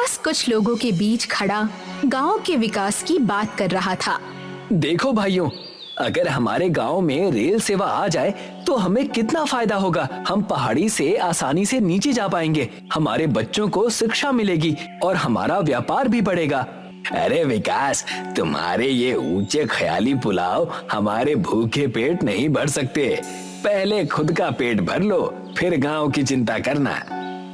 विकास कुछ लोगों के बीच खड़ा गांव के विकास की बात कर रहा था। देखो भाइयों, अगर हमारे गांव में रेल सेवा आ जाए तो हमें कितना फायदा होगा। हम पहाड़ी से आसानी से नीचे जा पाएंगे, हमारे बच्चों को शिक्षा मिलेगी और हमारा व्यापार भी बढ़ेगा। अरे विकास, तुम्हारे ये ऊंचे ख्याली पुलाव हमारे भूखे पेट नहीं भर सकते। पहले खुद का पेट भर लो, फिर गांव की चिंता करना।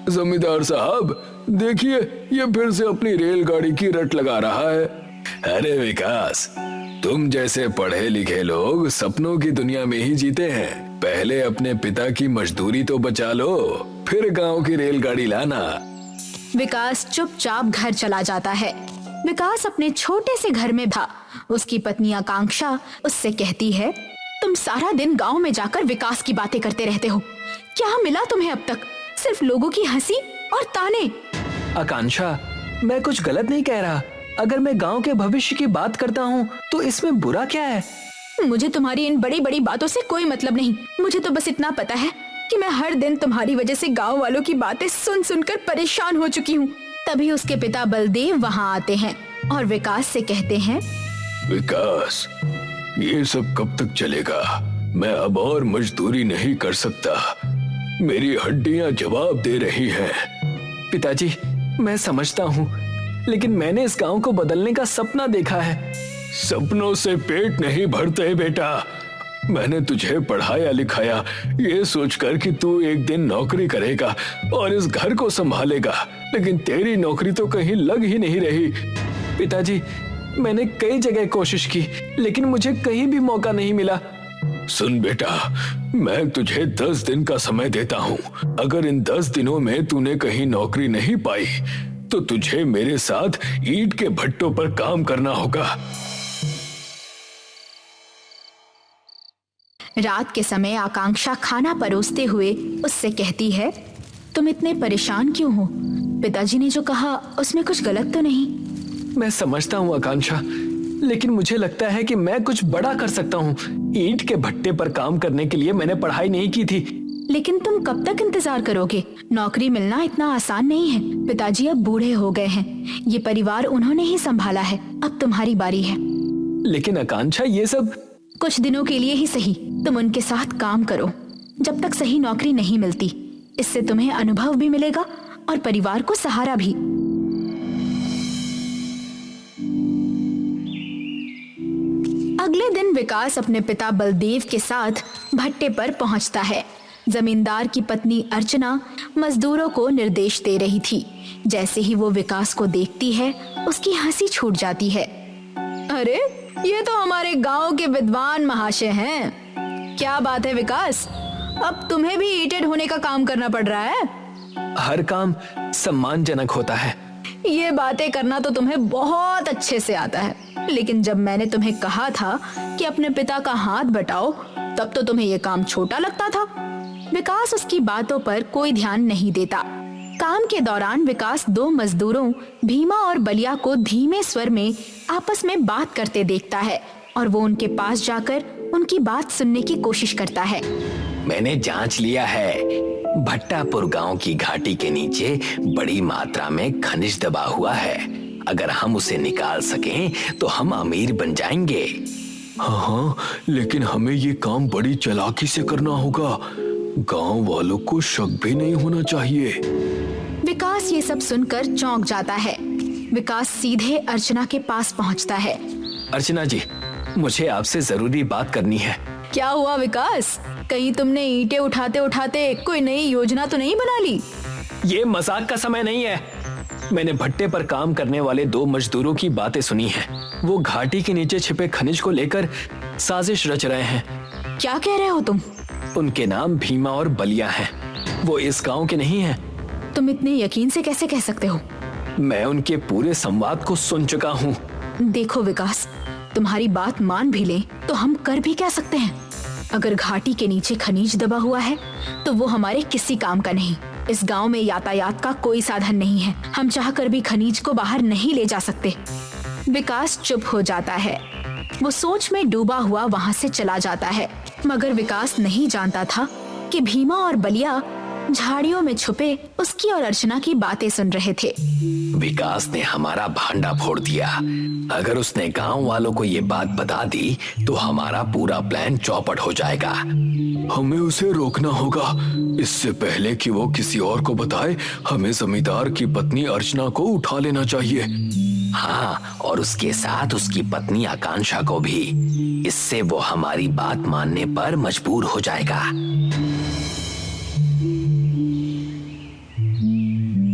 जमींदार साहब, देखिए ये फिर से अपनी रेलगाड़ी की रट लगा रहा है। अरे विकास, तुम जैसे पढ़े लिखे लोग सपनों की दुनिया में ही जीते हैं। पहले अपने पिता की मजदूरी तो बचा लो, फिर गांव की रेलगाड़ी लाना। विकास चुपचाप घर चला जाता है। विकास अपने छोटे से घर में था। उसकी पत्नी आकांक्षा उससे कहती है, तुम सारा दिन गांव में जाकर विकास की बातें करते रहते हो। क्या मिला तुम्हें अब तक? सिर्फ लोगों की हंसी और ताने। आकांक्षा, मैं कुछ गलत नहीं कह रहा। अगर मैं गांव के भविष्य की बात करता हूँ तो इसमें बुरा क्या है? मुझे तुम्हारी इन बड़ी बड़ी बातों से कोई मतलब नहीं। मुझे तो बस इतना पता है कि मैं हर दिन तुम्हारी वजह से गांव वालों की बातें सुन सुनकर परेशान हो चुकी हूँ। तभी उसके पिता बलदेव वहाँ आते हैं और विकास से कहते हैं, विकास, ये सब कब तक चलेगा? मैं अब और मजदूरी नहीं कर सकता। मेरी हड्डियां जवाब दे रही हैं। पिताजी, मैं समझता हूँ, लेकिन मैंने इस गांव को बदलने का सपना देखा है। सपनों से पेट नहीं भरते बेटा। मैंने तुझे पढ़ाया लिखाया ये सोचकर कि तू एक दिन नौकरी करेगा और इस घर को संभालेगा, लेकिन तेरी नौकरी तो कहीं लग ही नहीं रही। पिताजी, मैंने कई जगह कोशिश की, लेकिन मुझे कहीं भी मौका नहीं मिला। सुन बेटा, मैं तुझे 10 दिन का समय देता हूँ। अगर इन 10 दिनों में तूने कहीं नौकरी नहीं पाई तो तुझे मेरे साथ ईंट के भट्टों पर काम करना होगा। रात के समय आकांक्षा खाना परोसते हुए उससे कहती है, तुम इतने परेशान क्यों हो? पिताजी ने जो कहा उसमें कुछ गलत तो नहीं? मैं समझता हूँ आकांक्षा, लेकिन मुझे लगता है कि मैं कुछ बड़ा कर सकता हूँ। ईंट के भट्टे पर काम करने के लिए मैंने पढ़ाई नहीं की थी। लेकिन तुम कब तक इंतजार करोगे? नौकरी मिलना इतना आसान नहीं है। पिताजी अब बूढ़े हो गए हैं। ये परिवार उन्होंने ही संभाला है, अब तुम्हारी बारी है। लेकिन आकांक्षा, ये सब कुछ दिनों के लिए ही सही तुम उनके साथ काम करो, जब तक सही नौकरी नहीं मिलती। इससे तुम्हें अनुभव भी मिलेगा और परिवार को सहारा भी। अगले दिन विकास अपने पिता बलदेव के साथ भट्टे पर पहुंचता है। जमींदार की पत्नी अर्चना मजदूरों को निर्देश दे रही थी। जैसे ही वो विकास को देखती है, उसकी हंसी छूट जाती है। अरे, ये तो हमारे गांव के विद्वान महाशय हैं। क्या बात है विकास, अब तुम्हें भी ईंटें ढोने का काम करना पड़ रहा है? हर काम सम्मानजनक होता है। ये बातें करना तो तुम्हें बहुत अच्छे से आता है, लेकिन जब मैंने तुम्हें कहा था कि अपने पिता का हाथ बटाओ, तब तो तुम्हें ये काम छोटा लगता था। विकास उसकी बातों पर कोई ध्यान नहीं देता। काम के दौरान विकास 2 मजदूरों भीमा और बलिया को धीमे स्वर में आपस में बात करते देखता है और वो उनके पास जाकर उनकी बात सुनने की कोशिश करता है। मैंने जांच लिया है, भट्टापुर गांव की घाटी के नीचे बड़ी मात्रा में खनिज दबा हुआ है। अगर हम उसे निकाल सकें तो हम अमीर बन जाएंगे। हाँ, लेकिन हमें ये काम बड़ी चालाकी से करना होगा। गांव वालों को शक भी नहीं होना चाहिए। विकास ये सब सुनकर चौंक जाता है। विकास सीधे अर्चना के पास पहुंचता है। अर्चना जी, मुझे आपसे जरूरी बात करनी है। क्या हुआ विकास? कहीं तुमने ईंटें उठाते उठाते कोई नई योजना तो नहीं बना ली? ये मजाक का समय नहीं है। मैंने भट्टे पर काम करने वाले 2 मजदूरों की बातें सुनी हैं। वो घाटी के नीचे छिपे खनिज को लेकर साजिश रच रहे हैं। क्या कह रहे हो तुम? उनके नाम भीमा और बलिया हैं। वो इस गांव के नहीं हैं। तुम इतने यकीन से कैसे कह सकते हो? मैं उनके पूरे संवाद को सुन चुका हूँ। देखो विकास, तुम्हारी बात मान भी लें तो हम कर भी क्या सकते हैं? अगर घाटी के नीचे खनिज दबा हुआ है तो वो हमारे किसी काम का नहीं। इस गांव में यातायात का कोई साधन नहीं है। हम चाहकर भी खनिज को बाहर नहीं ले जा सकते। विकास चुप हो जाता है। वो सोच में डूबा हुआ वहाँ से चला जाता है। मगर विकास नहीं जानता था कि भीमा और बलिया झाड़ियों में छुपे उसकी और अर्चना की बातें सुन रहे थे। विकास ने हमारा भांडा फोड़ दिया। अगर उसने गांव वालों को ये बात बता दी तो हमारा पूरा प्लान चौपट हो जाएगा। हमें उसे रोकना होगा। इससे पहले कि वो किसी और को बताए, हमें जमींदार की पत्नी अर्चना को उठा लेना चाहिए। हाँ, और उसके साथ उसकी पत्नी आकांक्षा को भी। इससे वो हमारी बात मानने पर मजबूर हो जाएगा।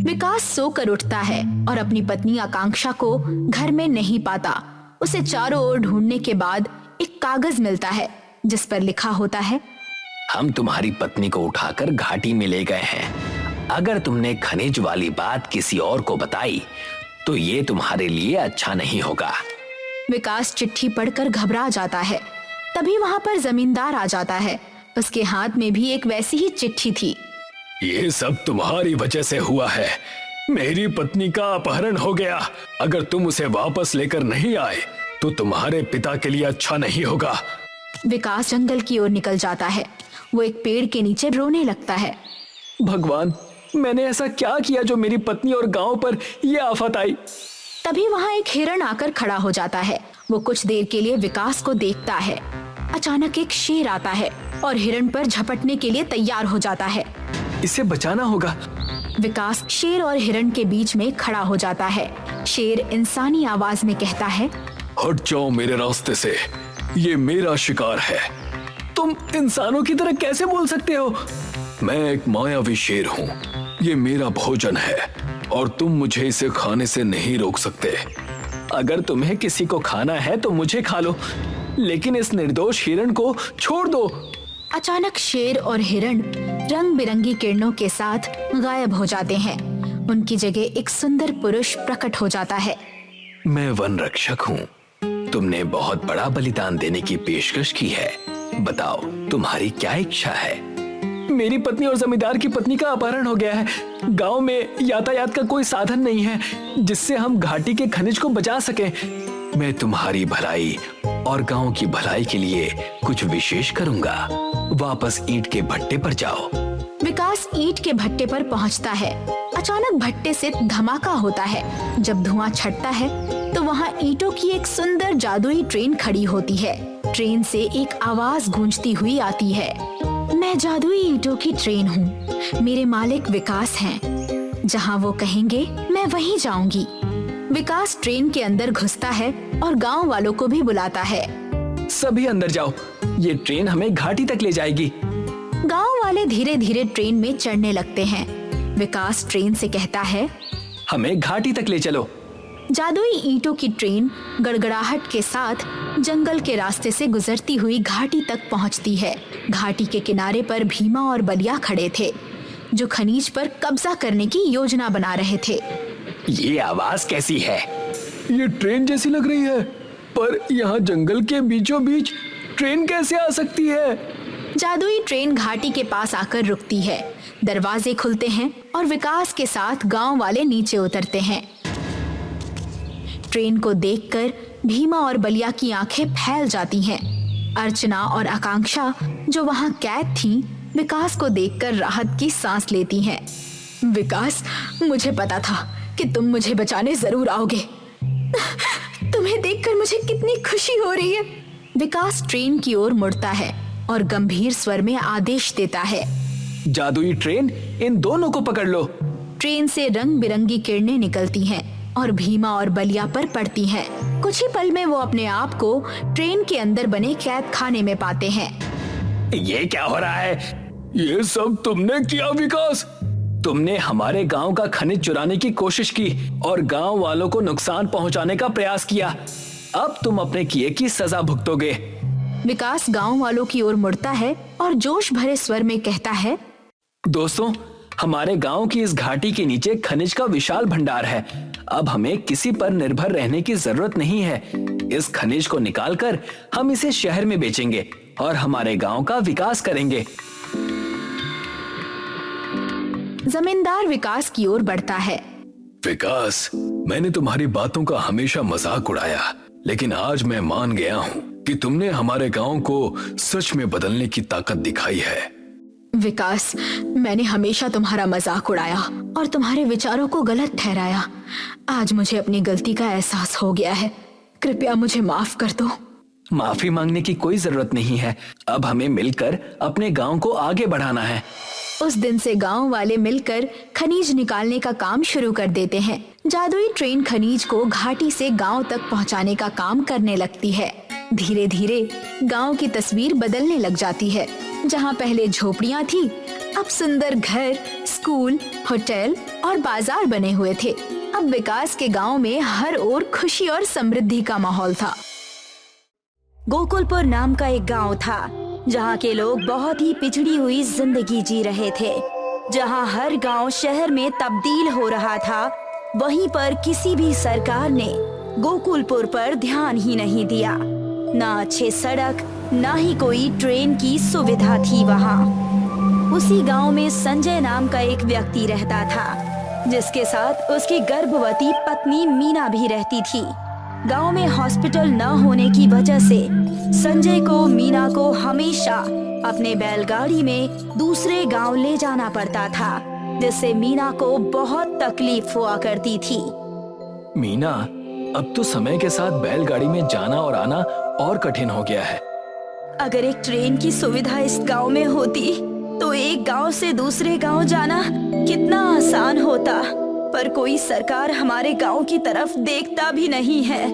विकास सोकर उठता है और अपनी पत्नी आकांक्षा को घर में नहीं पाता। उसे चारों ओर ढूंढने के बाद एक कागज मिलता है जिस पर लिखा होता है, हम तुम्हारी पत्नी को उठाकर घाटी में ले गए हैं। अगर तुमने खनिज वाली बात किसी और को बताई तो ये तुम्हारे लिए अच्छा नहीं होगा। विकास चिट्ठी पढ़कर घबरा जाता है। तभी वहां पर जमींदार आ जाता है। उसके हाथ में भी एक वैसी ही चिट्ठी थी। ये सब तुम्हारी वजह से हुआ है। मेरी पत्नी का अपहरण हो गया। अगर तुम उसे वापस लेकर नहीं आए तो तुम्हारे पिता के लिए अच्छा नहीं होगा। विकास जंगल की ओर निकल जाता है। वो एक पेड़ के नीचे रोने लगता है। भगवान, मैंने ऐसा क्या किया जो मेरी पत्नी और गांव पर ये आफत आई। तभी वहां एक हिरण आकर खड़ा हो जाता है। वो कुछ देर के लिए विकास को देखता है। अचानक एक शेर आता है और हिरण पर झपटने के लिए तैयार हो जाता है। इसे बचाना होगा। विकास शेर और हिरण के बीच में खड़ा हो जाता है। शेर इंसानी आवाज में कहता है, हट जाओ मेरे रास्ते से, ये मेरा शिकार है। तुम इंसानों की तरह कैसे बोल सकते हो? मैं एक मायावी शेर हूँ। ये मेरा भोजन है और तुम मुझे इसे खाने से नहीं रोक सकते। अगर तुम्हें किसी को खाना है तो मुझे खा लो, लेकिन इस निर्दोष हिरण को छोड़ दो। अचानक शेर और हिरण रंग बिरंगी किरणों के साथ गायब हो जाते हैं। उनकी जगह एक सुंदर पुरुष प्रकट हो जाता है। मैं वन रक्षक हूँ। तुमने बहुत बड़ा बलिदान देने की पेशकश की है। बताओ, तुम्हारी क्या इच्छा है? मेरी पत्नी और जमींदार की पत्नी का अपहरण हो गया है। गांव में यातायात का कोई साधन नहीं है जिससे हम घाटी के खनिज को बचा सकें। मैं तुम्हारी भलाई और गांव की भलाई के लिए कुछ विशेष करूंगा। वापस ईंट के भट्टे पर जाओ। विकास ईंट के भट्टे पर पहुंचता है। अचानक भट्टे से धमाका होता है। जब धुआं छटता है तो वहां ईंटों की एक सुंदर जादुई ट्रेन खड़ी होती है। ट्रेन से एक आवाज गूंजती हुई आती है, मैं जादुई ईंटों की ट्रेन हूँ। मेरे मालिक विकास हैं। जहाँ वो कहेंगे मैं वहीं जाऊंगी। विकास ट्रेन के अंदर घुसता है और गांव वालों को भी बुलाता है। सभी अंदर जाओ, ये ट्रेन हमें घाटी तक ले जाएगी। गांव वाले धीरे धीरे ट्रेन में चढ़ने लगते हैं। विकास ट्रेन से कहता है, हमें घाटी तक ले चलो। जादुई ईंटों की ट्रेन गड़गड़ाहट के साथ जंगल के रास्ते से गुजरती हुई घाटी तक पहुंचती है। घाटी के किनारे पर भीमा और बलिया खड़े थे, जो खनीज पर कब्जा करने की योजना बना रहे थे। ये आवाज कैसी है? ये ट्रेन जैसी लग रही है, पर यहाँ जंगल के बीचों बीच ट्रेन कैसे आ सकती है? जादुई ट्रेन घाटी के पास आकर रुकती है। दरवाजे खुलते हैं और विकास के साथ गांव वाले नीचे उतरते हैं। ट्रेन को देखकर भीमा और बलिया की आंखें फैल जाती हैं। अर्चना और आकांक्षा जो वहां कैद थीं, विकास को देखकर राहत की सांस लेती हैं। विकास, मुझे पता था कि तुम मुझे बचाने जरूर आओगे। तुम्हें देखकर मुझे कितनी खुशी हो रही है। विकास ट्रेन की ओर मुड़ता है और गंभीर स्वर में आदेश देता है, जादुई ट्रेन, इन दोनों को पकड़ लो। ट्रेन से रंग बिरंगी किरणें निकलती हैं और भीमा और बलिया पर पड़ती हैं। कुछ ही पल में वो अपने आप को ट्रेन के अंदर बने कैद खाने में पाते हैं। ये क्या हो रहा है? ये सब तुमने किया विकास? तुमने हमारे गांव का खनिज चुराने की कोशिश की और गांव वालों को नुकसान पहुंचाने का प्रयास किया। अब तुम अपने किए की सजा भुगतोगे। विकास गांव वालों की ओर मुड़ता है और जोश भरे स्वर में कहता है, दोस्तों, हमारे गांव की इस घाटी के नीचे खनिज का विशाल भंडार है। अब हमें किसी पर निर्भर रहने की जरूरत नहीं है। इस खनिज को निकालकर हम इसे शहर में बेचेंगे और हमारे गांव का विकास करेंगे। जमींदार विकास की ओर बढ़ता है। विकास, मैंने तुम्हारी बातों का हमेशा मजाक उड़ाया, लेकिन आज मैं मान गया हूँ कि तुमने हमारे गांव को सच में बदलने की ताकत दिखाई है। विकास, मैंने हमेशा तुम्हारा मजाक उड़ाया और तुम्हारे विचारों को गलत ठहराया। आज मुझे अपनी गलती का एहसास हो गया है। कृपया मुझे माफ कर दो। माफी मांगने की कोई जरूरत नहीं है। अब हमें मिलकर अपने गांव को आगे बढ़ाना है। उस दिन से गांव वाले मिलकर खनिज निकालने का काम शुरू कर देते हैं। जादुई ट्रेन खनिज को घाटी से गांव तक पहुंचाने का काम करने लगती है। धीरे धीरे गांव की तस्वीर बदलने लग जाती है। जहां पहले झोपड़ियां थी, अब सुंदर घर, स्कूल, होटल और बाजार बने हुए थे। अब विकास के गांव में हर ओर खुशी और समृद्धि का माहौल था। गोकुलपुर नाम का एक गांव था, जहां के लोग बहुत ही पिछड़ी हुई जिंदगी जी रहे थे। जहां हर गांव शहर में तब्दील हो रहा था, वहीं पर किसी भी सरकार ने गोकुलपुर पर ध्यान ही नहीं दिया। ना अच्छे सड़क, ना ही कोई ट्रेन की सुविधा थी वहां। उसी गांव में संजय नाम का एक व्यक्ति रहता था, जिसके साथ उसकी गर्भवती पत्नी मीना भी रहती थी। गांव में हॉस्पिटल न होने की वजह से संजय को मीना को हमेशा अपने बैलगाड़ी में दूसरे गांव ले जाना पड़ता था, जिससे मीना को बहुत तकलीफ हुआ करती थी। मीना, अब तो समय के साथ बैलगाड़ी में जाना और आना और कठिन हो गया है। अगर एक ट्रेन की सुविधा इस गांव में होती तो एक गांव से दूसरे गांव जाना कितना आसान होता, पर कोई सरकार हमारे गांव की तरफ देखता भी नहीं है।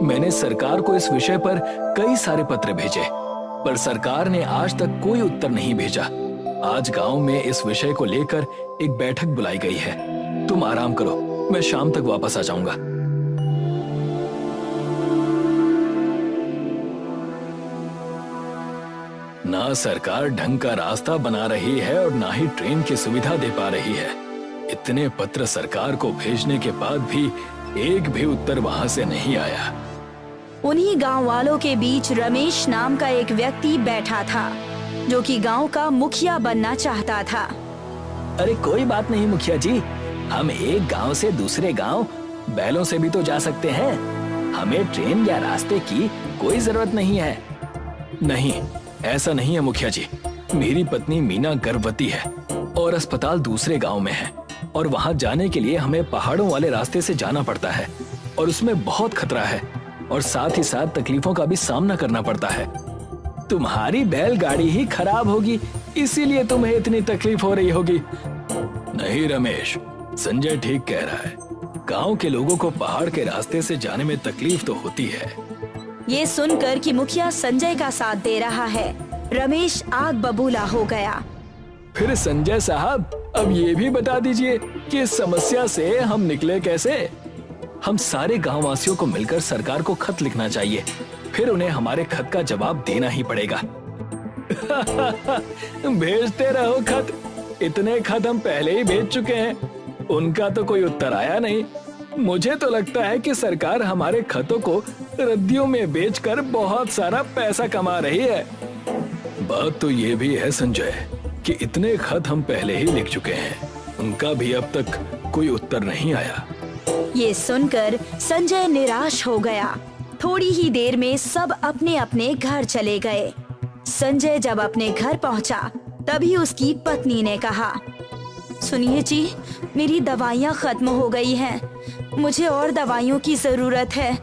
मैंने सरकार को इस विषय पर कई सारे पत्र भेजे, पर सरकार ने आज तक कोई उत्तर नहीं भेजा। आज गांव में इस विषय को लेकर एक बैठक बुलाई गई है। तुम आराम करो, मैं शाम तक वापस आ जाऊंगा। ना सरकार ढंग का रास्ता बना रही है और ना ही ट्रेन की सुविधा दे पा रही है। इतने पत्र सरकार को भेजने के बाद भी एक भी उत्तर वहां से नहीं आया। उन्हीं गांव वालों के बीच रमेश नाम का एक व्यक्ति बैठा था, जो कि गांव का मुखिया बनना चाहता था। अरे कोई बात नहीं मुखिया जी, हम एक गांव से दूसरे गांव बैलों से भी तो जा सकते हैं। हमें ट्रेन या रास्ते की कोई जरूरत नहीं है। नहीं, ऐसा नहीं है मुखिया जी। मेरी पत्नी मीना गर्भवती है और अस्पताल दूसरे गांव में है, और वहां जाने के लिए हमें पहाड़ों वाले रास्ते से जाना पड़ता है, और उसमें बहुत खतरा है और साथ ही साथ तकलीफों का भी सामना करना पड़ता है। तुम्हारी बैलगाड़ी ही खराब होगी, इसीलिए तुम्हें इतनी तकलीफ हो रही होगी। नहीं रमेश, संजय ठीक कह रहा है। गांव के लोगों को पहाड़ के रास्ते से जाने में तकलीफ तो होती है। ये सुनकर कि मुखिया संजय का साथ दे रहा है, रमेश आग बबूला हो गया। फिर संजय साहब, अब ये भी बता दीजिए कि इस समस्या से हम निकले कैसे? हम सारे गांव वासियों को मिलकर सरकार को खत लिखना चाहिए, फिर उन्हें हमारे खत का जवाब देना ही पड़ेगा। भेजते रहो खत। इतने खत हम पहले ही भेज चुके हैं, उनका तो कोई उत्तर आया नहीं। मुझे तो लगता है कि सरकार हमारे खतों को रद्दियों में बेचकर बहुत सारा पैसा कमा रही है। बात तो ये भी है संजय कि इतने खत हम पहले ही लिख चुके हैं, उनका भी अब तक कोई उत्तर नहीं आया। ये सुनकर संजय निराश हो गया। थोड़ी ही देर में सब अपने अपने घर चले गए। संजय जब अपने घर पहुंचा, तभी उसकी पत्नी ने कहा, सुनिए जी, मेरी दवाइयाँ खत्म हो गई हैं। मुझे और दवाइयों की जरूरत है,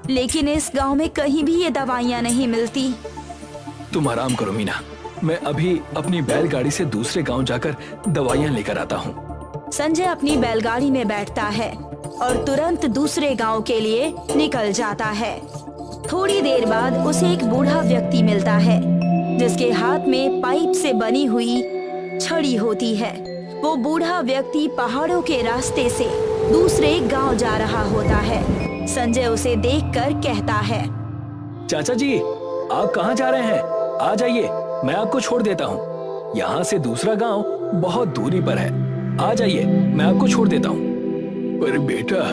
लेकिन इस गांव में कहीं भी ये दवाइयाँ नहीं मिलती। तुम आराम करो मीना, मैं अभी अपनी बैलगाड़ी से दूसरे गांव जाकर दवाइयाँ लेकर आता हूँ। संजय अपनी बैलगाड़ी में बैठता है और तुरंत दूसरे गांव के लिए निकल जाता है। थोड़ी देर बाद उसे एक बूढ़ा व्यक्ति मिलता है, जिसके हाथ में पाइप से बनी हुई छड़ी होती है। वो बूढ़ा व्यक्ति पहाड़ों के रास्ते से दूसरे गांव जा रहा होता है। संजय उसे देखकर कहता है, चाचा जी, आप कहाँ जा रहे हैं? आ जाइए, मैं आपको छोड़ देता हूँ। यहाँ से दूसरा गांव बहुत दूरी पर है। आ जाइए, मैं आपको छोड़ देता हूँ। पर बेटा,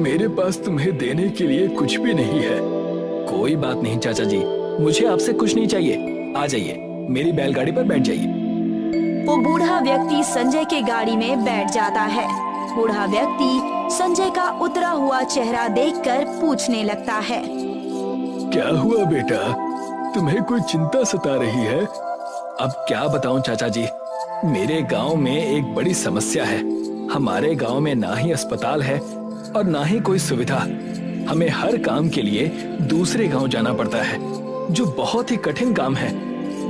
मेरे पास तुम्हें देने के लिए कुछ भी नहीं है। कोई बात नहीं चाचा जी, मुझे आपसे कुछ नहीं चाहिए। आ जाइए, मेरी बैलगाड़ी पर बैठ जाइए। वो बूढ़ा व्यक्ति संजय के गाड़ी में बैठ जाता है। बूढ़ा व्यक्ति संजय का उतरा हुआ चेहरा देखकर पूछने लगता है, क्या हुआ बेटा, तुम्हें कोई चिंता सता रही है? अब क्या बताऊं चाचा जी, मेरे गांव में एक बड़ी समस्या है। हमारे गांव में ना ही अस्पताल है और ना ही कोई सुविधा। हमें हर काम के लिए दूसरे गांव जाना पड़ता है, जो बहुत ही कठिन काम है।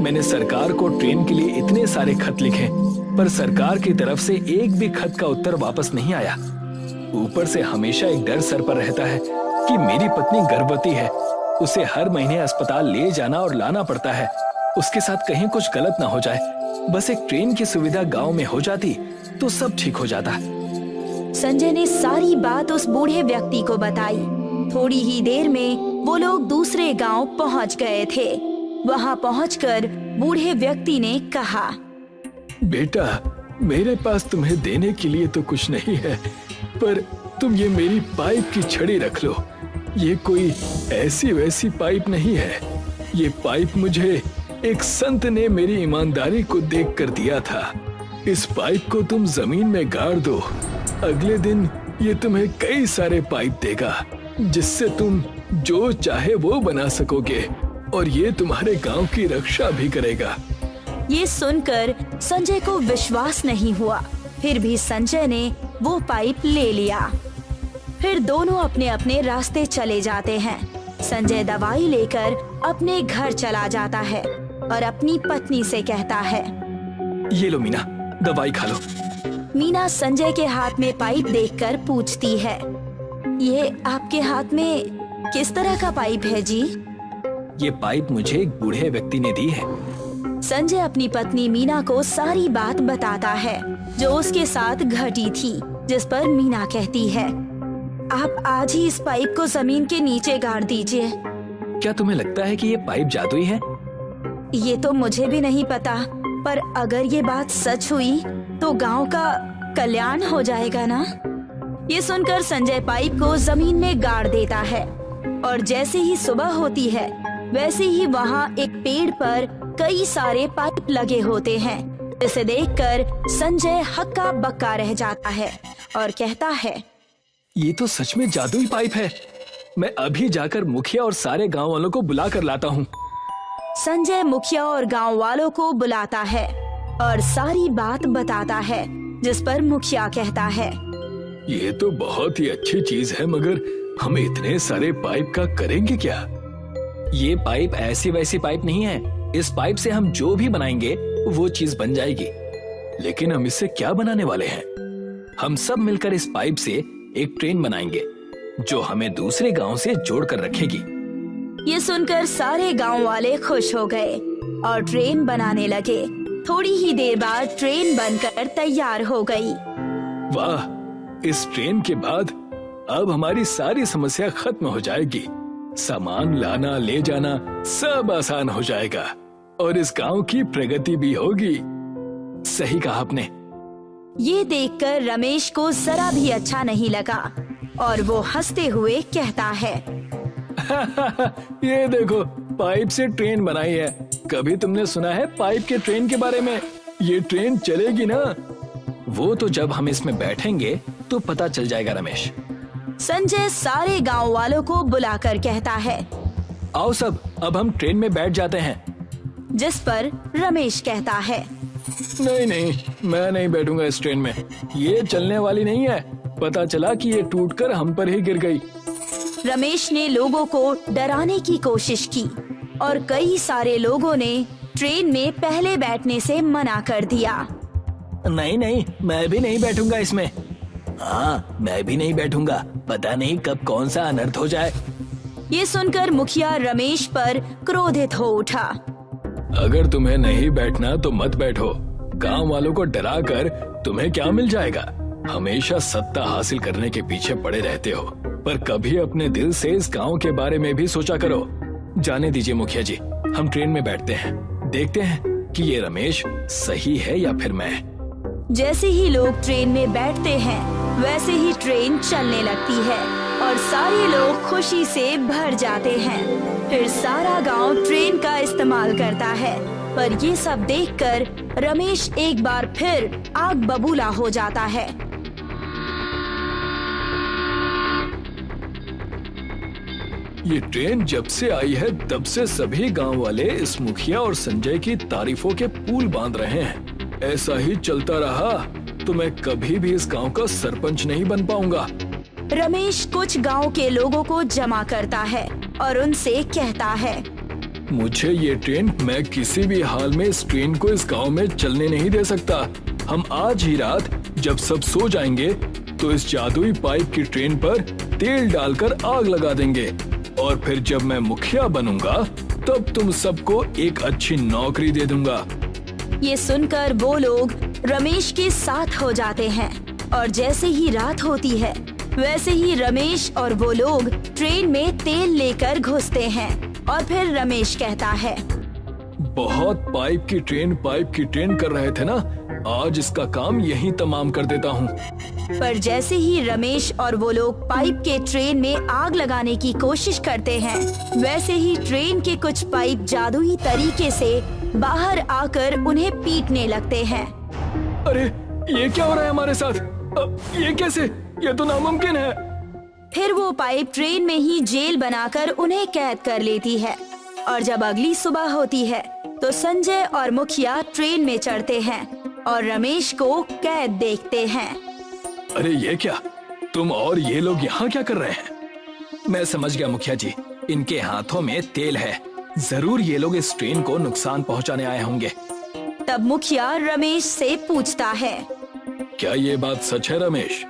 मैंने सरकार को ट्रेन के लिए इतने सारे खत लिखे, पर सरकार की तरफ से एक भी खत का उत्तर वापस नहीं आया। ऊपर से हमेशा एक डर सर पर रहता है कि मेरी पत्नी गर्भवती है, उसे हर महीने अस्पताल ले जाना और लाना पड़ता है। उसके साथ कहीं कुछ गलत ना हो जाए। बस एक ट्रेन की सुविधा गांव में हो जाती तो सब ठीक हो जाता। संजय ने सारी बात उस बूढ़े व्यक्ति को बताई। थोड़ी ही देर में वो लोग दूसरे गांव पहुंच गए थे। वहां पहुंचकर बूढ़े व्यक्ति ने कहा, बेटा, मेरे पास तुम्हें देने के लिए तो कुछ नहीं है, पर तुम ये मेरी पाइप की छड़ी रख लो। ये कोई ऐसी वैसी पाइप नहीं है। ये पाइप मुझे एक संत ने मेरी ईमानदारी को देखकर दिया था। इस पाइप को तुम जमीन में गाड़ दो। अगले दिन ये तुम्हें कई सारे पाइप देगा, जिससे तुम जो चाहे वो बना सकोगे, और ये तुम्हारे गांव की रक्षा भी करेगा। ये सुनकर संजय को विश्वास नहीं हुआ। फिर भी संजय ने वो पाइप ले लिया। फिर दोनों अपने अपने रास्ते चले जाते हैं। संजय दवाई लेकर अपने घर चला जाता है और अपनी पत्नी से कहता है, ये लो मीना, दवाई खा लो। मीना संजय के हाथ में पाइप देखकर पूछती है, ये आपके हाथ में किस तरह का पाइप है जी? ये पाइप मुझे एक बूढ़े व्यक्ति ने दी है। संजय अपनी पत्नी मीना को सारी बात बताता है जो उसके साथ घटी थी, जिस पर मीना कहती है, आप आज ही इस पाइप को जमीन के नीचे गाड़ दीजिए। क्या तुम्हें लगता है कि ये पाइप जादुई है? ये तो मुझे भी नहीं पता, पर अगर ये बात सच हुई तो गांव का कल्याण हो जाएगा ना? ये सुनकर संजय पाइप को जमीन में गाड़ देता है और जैसे ही सुबह होती है वैसे ही वहाँ एक पेड़ पर कई सारे पाइप लगे होते हैं, जिसे देखकर संजय हक्का बक्का रह जाता है और कहता है, ये तो सच में जादुई पाइप है। मैं अभी जाकर मुखिया और सारे गांव वालों को बुला कर लाता हूँ। संजय मुखिया और गांव वालों को बुलाता है और सारी बात बताता है, जिस पर मुखिया कहता है, ये तो बहुत ही अच्छी चीज है, मगर हम इतने सारे पाइप का करेंगे क्या? ये पाइप ऐसी वैसी पाइप नहीं है। इस पाइप से हम जो भी बनाएंगे वो चीज बन जाएगी। लेकिन हम इससे क्या बनाने वाले हैं? हम सब मिलकर इस पाइप से एक ट्रेन बनाएंगे जो हमें दूसरे गांव से जोड़ कर रखेगी। ये सुनकर सारे गांव वाले खुश हो गए और ट्रेन बनाने लगे। थोड़ी ही देर बाद ट्रेन बनकर तैयार हो गई। वाह, इस ट्रेन के बाद अब हमारी सारी समस्या खत्म हो जाएगी। सामान लाना ले जाना सब आसान हो जाएगा और इस गांव की प्रगति भी होगी। सही कहा आपने। ये देखकर रमेश को जरा भी अच्छा नहीं लगा और वो हंसते हुए कहता है, ये देखो, पाइप से ट्रेन बनाई है। कभी तुमने सुना है पाइप के ट्रेन के बारे में? ये ट्रेन चलेगी ना? वो तो जब हम इसमें बैठेंगे तो पता चल जाएगा रमेश। संजय सारे गांव वालों को बुलाकर कहता है, आओ सब, अब हम ट्रेन में बैठ जाते हैं। जिस पर रमेश कहता है, नहीं नहीं, मैं नहीं बैठूंगा इस ट्रेन में। ये चलने वाली नहीं है। पता चला कि ये टूटकर हम पर ही गिर गई। रमेश ने लोगों को डराने की कोशिश की और कई सारे लोगों ने ट्रेन में पहले बैठने से मना कर दिया। नहीं नहीं, मैं भी नहीं बैठूंगा इसमें। हाँ, मैं भी नहीं बैठूंगा। पता नहीं कब कौन सा अनर्थ हो जाए। ये सुनकर मुखिया रमेश पर क्रोधित हो उठा। अगर तुम्हें नहीं बैठना तो मत बैठो। गांव वालों को डराकर तुम्हें क्या मिल जाएगा? हमेशा सत्ता हासिल करने के पीछे पड़े रहते हो, पर कभी अपने दिल से इस गांव के बारे में भी सोचा करो। जाने दीजिए मुखिया जी, हम ट्रेन में बैठते हैं। देखते हैं कि ये रमेश सही है या फिर मैं। जैसे ही लोग ट्रेन में बैठते हैं वैसे ही ट्रेन चलने लगती है और सारे लोग खुशी से भर जाते हैं। फिर सारा गांव ट्रेन का इस्तेमाल करता है, पर ये सब देखकर रमेश एक बार फिर आग बबूला हो जाता है। ये ट्रेन जब से आई है तब से सभी गांव वाले इस मुखिया और संजय की तारीफों के पुल बांध रहे हैं। ऐसा ही चलता रहा तो मैं कभी भी इस गांव का सरपंच नहीं बन पाऊंगा। रमेश कुछ गांव के लोगों को जमा करता है और उनसे कहता है, मुझे ये ट्रेन, मैं किसी भी हाल में इस ट्रेन को इस गांव में चलने नहीं दे सकता। हम आज ही रात जब सब सो जाएंगे तो इस जादुई पाइप की ट्रेन पर तेल डालकर आग लगा देंगे और फिर जब मैं मुखिया बनूंगा तब तुम सबको एक अच्छी नौकरी दे दूंगा। ये सुनकर वो लोग रमेश के साथ हो जाते हैं और जैसे ही रात होती है वैसे ही रमेश और वो लोग ट्रेन में तेल लेकर घुसते हैं और फिर रमेश कहता है, बहुत पाइप की ट्रेन कर रहे थे ना, आज इसका काम यहीं तमाम कर देता हूँ। पर जैसे ही रमेश और वो लोग पाइप के ट्रेन में आग लगाने की कोशिश करते हैं वैसे ही ट्रेन के कुछ पाइप जादुई तरीके से बाहर आकर उन्हें पीटने लगते हैं। अरे ये क्या हो रहा है हमारे साथ? ये कैसे? ये तो नामुमकिन है। फिर वो पाइप ट्रेन में ही जेल बनाकर उन्हें कैद कर लेती है और जब अगली सुबह होती है तो संजय और मुखिया ट्रेन में चढ़ते हैं और रमेश को कैद देखते हैं। अरे ये क्या, तुम और ये लोग यहाँ क्या कर रहे हैं? मैं समझ गया मुखिया जी, इनके हाथों में तेल है, जरूर ये लोग इस ट्रेन को नुकसान पहुंचाने आए होंगे। तब मुखिया रमेश से पूछता है, क्या ये बात सच है रमेश?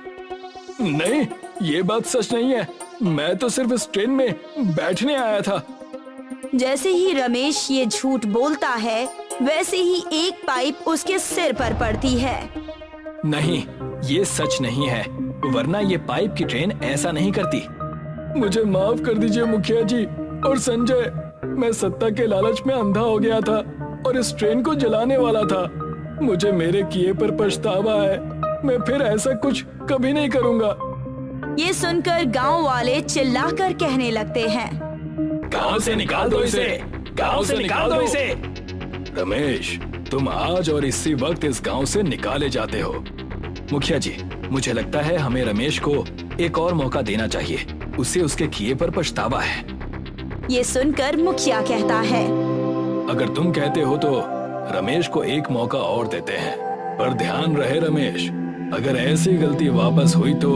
नहीं, ये बात सच नहीं है, मैं तो सिर्फ इस ट्रेन में बैठने आया था। जैसे ही रमेश ये झूठ बोलता है वैसे ही एक पाइप उसके सिर पर पड़ती है। नहीं, ये सच नहीं है, वरना ये पाइप की ट्रेन ऐसा नहीं करती। मुझे माफ कर दीजिए मुखिया जी और संजय, मैं सत्ता के लालच में अंधा हो गया था और इस ट्रेन को जलाने वाला था। मुझे मेरे किए पर पछतावा है, मैं फिर ऐसा कुछ कभी नहीं करूँगा। ये सुनकर गांव वाले चिल्लाकर कहने लगते हैं, गांव से निकाल दो इसे, गांव से निकाल दो इसे। रमेश, तुम आज और इसी वक्त इस गांव से निकाले जाते हो। मुखिया जी, मुझे लगता है हमें रमेश को एक और मौका देना चाहिए, उसे उसके किए पर पछतावा है। ये सुनकर मुखिया कहता है, अगर तुम कहते हो तो रमेश को एक मौका और देते हैं, पर ध्यान रहे रमेश, अगर ऐसी गलती वापस हुई तो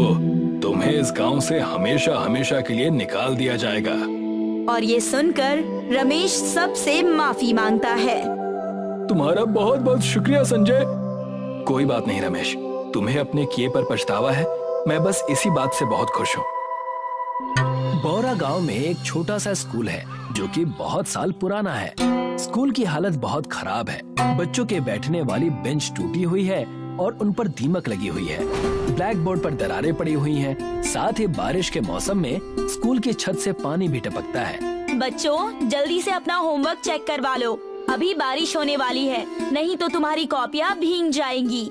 तुम्हें इस गांव से हमेशा हमेशा के लिए निकाल दिया जाएगा। और ये सुनकर रमेश सबसे माफी मांगता है। तुम्हारा बहुत बहुत शुक्रिया संजय। कोई बात नहीं रमेश, तुम्हें अपने किए पर पछतावा है, मैं बस इसी बात से बहुत खुश हूँ। बौरा गांव में एक छोटा सा स्कूल है जो कि बहुत साल पुराना है। स्कूल की हालत बहुत खराब है, बच्चों के बैठने वाली बेंच टूटी हुई है और उन पर दीमक लगी हुई है। ब्लैक बोर्ड पर दरारें पड़ी हुई हैं। साथ ही बारिश के मौसम में स्कूल की छत से पानी भी टपकता है। बच्चों, जल्दी से अपना होमवर्क चेक करवा लो, अभी बारिश होने वाली है, नहीं तो तुम्हारी कॉपियाँ भीग जाएंगी।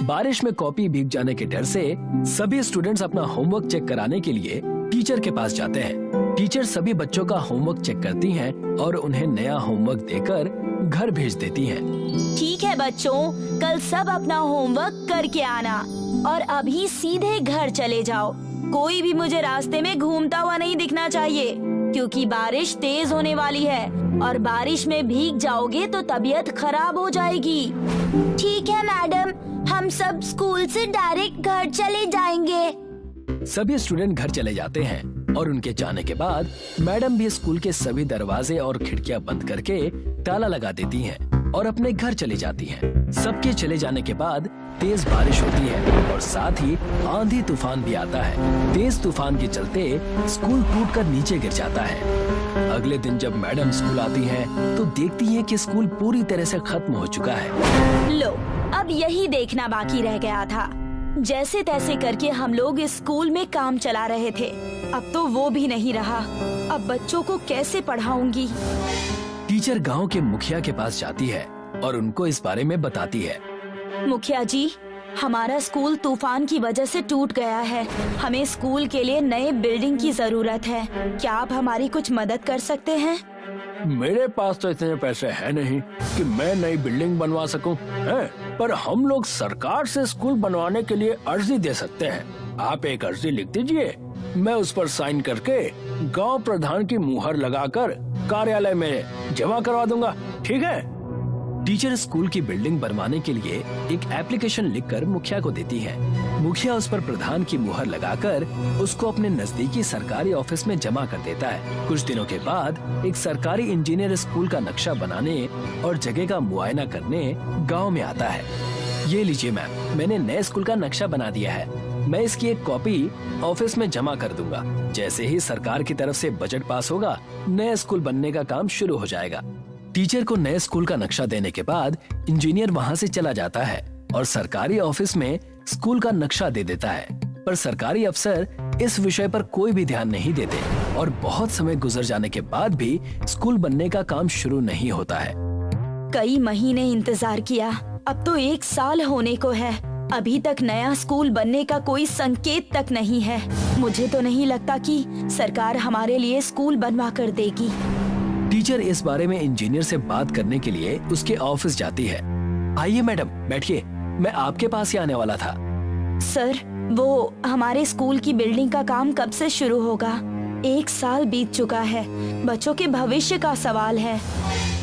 बारिश में कॉपी भीग जाने के डर से सभी स्टूडेंट्स अपना होमवर्क चेक कराने के लिए टीचर के पास जाते हैं। टीचर सभी बच्चों का होमवर्क चेक करती हैं और उन्हें नया होमवर्क देकर घर भेज देती हैं। ठीक है बच्चों, कल सब अपना होमवर्क करके आना और अभी सीधे घर चले जाओ। कोई भी मुझे रास्ते में घूमता हुआ नहीं दिखना चाहिए, क्योंकि बारिश तेज होने वाली है और बारिश में भीग जाओगे तो तबीयत खराब हो जाएगी। ठीक है मैडम, हम सब स्कूल से डायरेक्ट घर चले जाएंगे। सभी स्टूडेंट घर चले जाते हैं और उनके जाने के बाद मैडम भी स्कूल के सभी दरवाजे और खिड़कियां बंद करके ताला लगा देती हैं और अपने घर चली जाती हैं। सबके चले जाने के बाद तेज बारिश होती है और साथ ही आंधी तूफान भी आता है। तेज तूफान के चलते स्कूल टूटकर नीचे गिर जाता है। अगले दिन जब मैडम स्कूल आती हैं तो देखती हैं कि स्कूल पूरी तरह से खत्म हो चुका है। लो, अब यही देखना बाकी रह गया था। जैसे तैसे करके हम लोग इस स्कूल में काम चला रहे थे, अब तो वो भी नहीं रहा। अब बच्चों को कैसे पढ़ाऊंगी? टीचर गांव के मुखिया के पास जाती है और उनको इस बारे में बताती है। मुखिया जी, हमारा स्कूल तूफान की वजह से टूट गया है। हमें स्कूल के लिए नए बिल्डिंग की जरूरत है। क्या आप हमारी कुछ मदद कर सकते हैं? मेरे पास तो इतने पैसे है नहीं कि मैं नई बिल्डिंग बनवा सकूं, पर हम लोग सरकार से स्कूल बनवाने के लिए अर्जी दे सकते हैं। आप एक अर्जी लिख दीजिए, मैं उस पर साइन करके गांव प्रधान की मुहर लगाकर कार्यालय में जमा करवा दूंगा, ठीक है? टीचर स्कूल की बिल्डिंग बनवाने के लिए एक एप्लीकेशन लिखकर मुखिया को देती है। मुखिया उस पर प्रधान की मुहर लगाकर उसको अपने नजदीकी सरकारी ऑफिस में जमा कर देता है। कुछ दिनों के बाद एक सरकारी इंजीनियर स्कूल का नक्शा बनाने और जगह का मुआयना करने गांव में आता है। ये लीजिए मैम, मैंने नए स्कूल का नक्शा बना दिया है। मैं इसकी एक कॉपी ऑफिस में जमा कर दूंगा। जैसे ही सरकार की तरफ से बजट पास होगा, नए स्कूल बनने का काम शुरू हो जाएगा। टीचर को नए स्कूल का नक्शा देने के बाद इंजीनियर वहाँ से चला जाता है और सरकारी ऑफिस में स्कूल का नक्शा दे देता है, पर सरकारी अफसर इस विषय पर कोई भी ध्यान नहीं देते और बहुत समय गुजर जाने के बाद भी स्कूल बनने का काम शुरू नहीं होता है। कई महीने इंतजार किया, अब तो 1 साल होने को है। अभी तक नया स्कूल बनने का कोई संकेत तक नहीं है। मुझे तो नहीं लगता कि सरकार हमारे लिए स्कूल बनवा कर देगी। टीचर इस बारे में इंजीनियर से बात करने के लिए उसके ऑफिस जाती है। आइए मैडम, बैठिए, मैं आपके पास ही आने वाला था। सर, वो हमारे स्कूल की बिल्डिंग का काम कब से शुरू होगा? 1 साल बीत चुका है। बच्चों के भविष्य का सवाल है।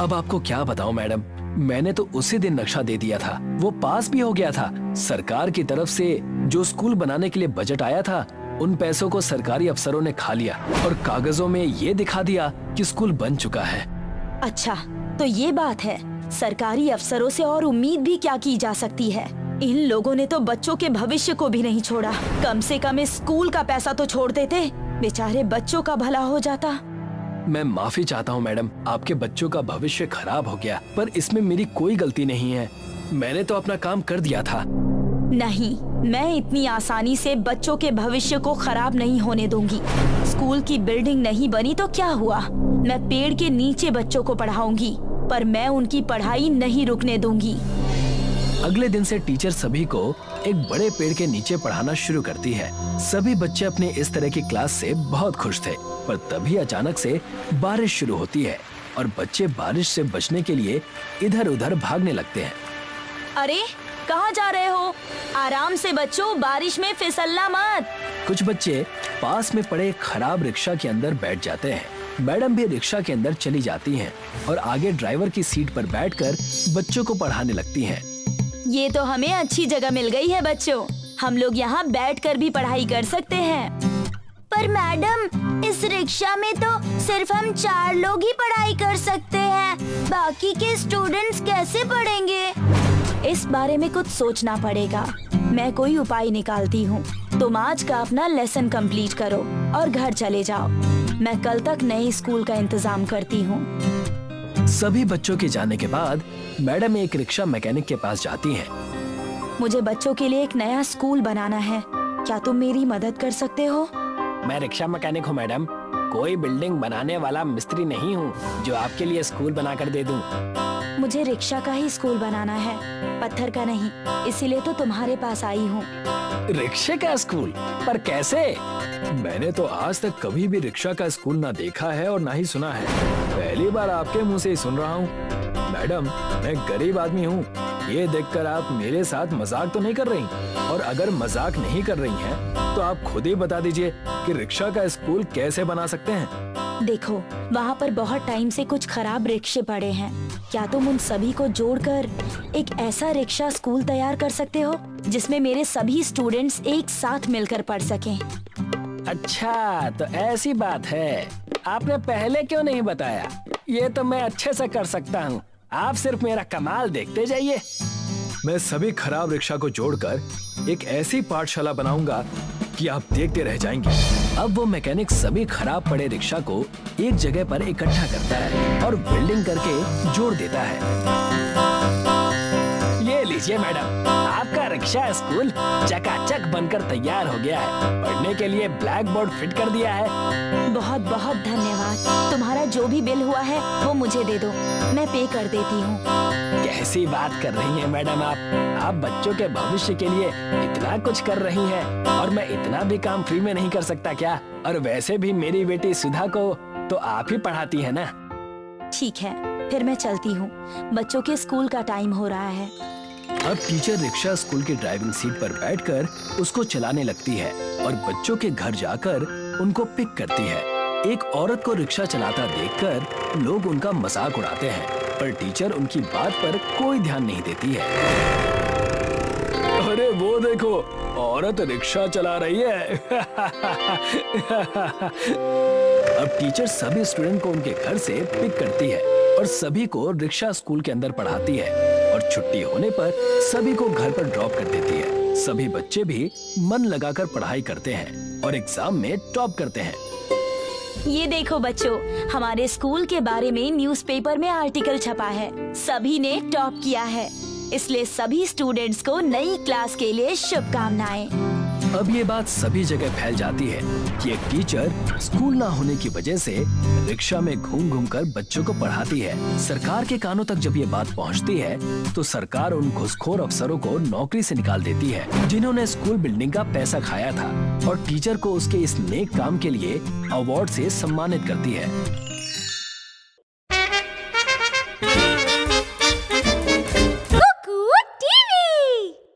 अब आपको क्या बताऊं मैडम, मैंने तो उसी दिन नक्शा दे दिया था, वो पास भी हो गया था। सरकार की तरफ से जो स्कूल बनाने के लिए बजट आया था, उन पैसों को सरकारी अफसरों ने खा लिया और कागजों में ये दिखा दिया कि स्कूल बन चुका है। अच्छा, तो ये बात है। सरकारी अफसरों से और उम्मीद भी क्या की जा सकती है? इन लोगों ने तो बच्चों के भविष्य को भी नहीं छोड़ा। कम से कम इस स्कूल का पैसा तो छोड़ देते, बेचारे बच्चों का भला हो जाता। मैं माफी चाहता हूँ मैडम, आपके बच्चों का भविष्य खराब हो गया, पर इसमें मेरी कोई गलती नहीं है। मैंने तो अपना काम कर दिया था। नहीं, मैं इतनी आसानी से बच्चों के भविष्य को खराब नहीं होने दूंगी। स्कूल की बिल्डिंग नहीं बनी तो क्या हुआ? मैं पेड़ के नीचे बच्चों को पढ़ाऊंगी, पर मैं उनकी पढ़ाई नहीं रुकने दूंगी। अगले दिन से टीचर सभी को एक बड़े पेड़ के नीचे पढ़ाना शुरू करती है। सभी बच्चे अपने इस तरह की क्लास से बहुत खुश थे, पर तभी अचानक से बारिश शुरू होती है और बच्चे बारिश से बचने के लिए इधर उधर भागने लगते हैं। अरे, कहाँ जा रहे हो? आराम से बच्चों, बारिश में फिसलना मत। कुछ बच्चे पास में पड़े एक खराब रिक्शा के अंदर बैठ जाते हैं। मैडम भी रिक्शा के अंदर चली जाती हैं और आगे ड्राइवर की सीट पर बैठकर बच्चों को पढ़ाने लगती हैं। ये तो हमें अच्छी जगह मिल गई है बच्चों, हम लोग यहाँ बैठकर भी पढ़ाई कर सकते हैं। पर मैडम, इस रिक्शा में तो सिर्फ हम 4 लोग ही पढ़ाई कर सकते हैं, बाकी के स्टूडेंट्स कैसे पढ़ेंगे? इस बारे में कुछ सोचना पड़ेगा। मैं कोई उपाय निकालती हूँ। तुम आज का अपना लेसन कंप्लीट करो और घर चले जाओ। मैं कल तक नए स्कूल का इंतजाम करती हूँ। सभी बच्चों के जाने के बाद मैडम एक रिक्शा मैकेनिक के पास जाती हैं। मुझे बच्चों के लिए एक नया स्कूल बनाना है, क्या तुम मेरी मदद कर सकते हो? मैं रिक्शा मैकेनिक हूँ मैडम, कोई बिल्डिंग बनाने वाला मिस्त्री नहीं हूँ जो आपके लिए स्कूल बनाकर दे दूँ। मुझे रिक्शा का ही स्कूल बनाना है, पत्थर का नहीं, इसीलिए तो तुम्हारे पास आई हूँ। रिक्शे का स्कूल? पर कैसे? मैंने तो आज तक कभी भी रिक्शा का स्कूल ना देखा है और ना ही सुना है। पहली बार आपके मुंह से ही सुन रहा हूँ। मैडम, मैं गरीब आदमी हूँ, ये देखकर आप मेरे साथ मजाक तो नहीं कर रही? और अगर मजाक नहीं कर रही हैं, तो आप खुद ही बता दीजिए कि रिक्शा का स्कूल कैसे बना सकते हैं। देखो, वहाँ पर बहुत टाइम से कुछ खराब रिक्शे पड़े हैं। क्या तुम उन सभी को जोड़कर एक ऐसा रिक्शा स्कूल तैयार कर सकते हो जिसमें मेरे सभी स्टूडेंट्स एक साथ मिलकर पढ़ सकें? अच्छा, तो ऐसी बात है। आपने पहले क्यों नहीं बताया? ये तो मैं अच्छे से कर सकता हूँ, आप सिर्फ मेरा कमाल देखते जाइए। मैं सभी खराब रिक्शा को जोड़कर एक ऐसी पाठशाला बनाऊंगा कि आप देखते रह जाएंगे। अब वो मैकेनिक सभी खराब पड़े रिक्शा को एक जगह पर इकट्ठा करता है और वेल्डिंग करके जोड़ देता है। ये लीजिए मैडम, आपका रिक्शा स्कूल चकाचक बनकर तैयार हो गया है। पढ़ने के लिए ब्लैक बोर्ड फिट कर दिया है। बहुत बहुत धन्यवाद। तुम्हारा जो भी बिल हुआ है वो मुझे दे दो, मैं पे कर देती हूँ। कैसी बात कर रही हैं मैडम आप बच्चों के भविष्य के लिए इतना कुछ कर रही हैं और मैं इतना भी काम फ्री में नहीं कर सकता क्या? और वैसे भी मेरी बेटी सुधा को तो आप ही पढ़ाती है ना। ठीक है, फिर मैं चलती हूँ, बच्चों के स्कूल का टाइम हो रहा है। अब टीचर रिक्शा स्कूल की ड्राइविंग सीट पर बैठकर उसको चलाने लगती है और बच्चों के घर जाकर उनको पिक करती है। एक औरत को रिक्शा चलाता देखकर लोग उनका मजाक उड़ाते हैं, पर टीचर उनकी बात पर कोई ध्यान नहीं देती है। अरे वो देखो, औरत रिक्शा चला रही है। अब टीचर सभी स्टूडेंट को उनके घर से पिक करती है और सभी को रिक्शा स्कूल के अंदर पढ़ाती है और छुट्टी होने पर सभी को घर पर ड्रॉप कर देती है। सभी बच्चे भी मन लगाकर पढ़ाई करते हैं और एग्जाम में टॉप करते हैं। ये देखो बच्चों, हमारे स्कूल के बारे में न्यूज़पेपर में आर्टिकल छपा है। सभी ने टॉप किया है, इसलिए सभी स्टूडेंट्स को नई क्लास के लिए शुभकामनाएं। अब ये बात सभी जगह फैल जाती है कि एक टीचर स्कूल ना होने की वजह से रिक्शा में घूम घूम कर बच्चों को पढ़ाती है। सरकार के कानों तक जब ये बात पहुंचती है तो सरकार उन घुसखोर अफसरों को नौकरी से निकाल देती है जिन्होंने स्कूल बिल्डिंग का पैसा खाया था, और टीचर को उसके इस नेक काम के लिए अवार्ड से सम्मानित करती है।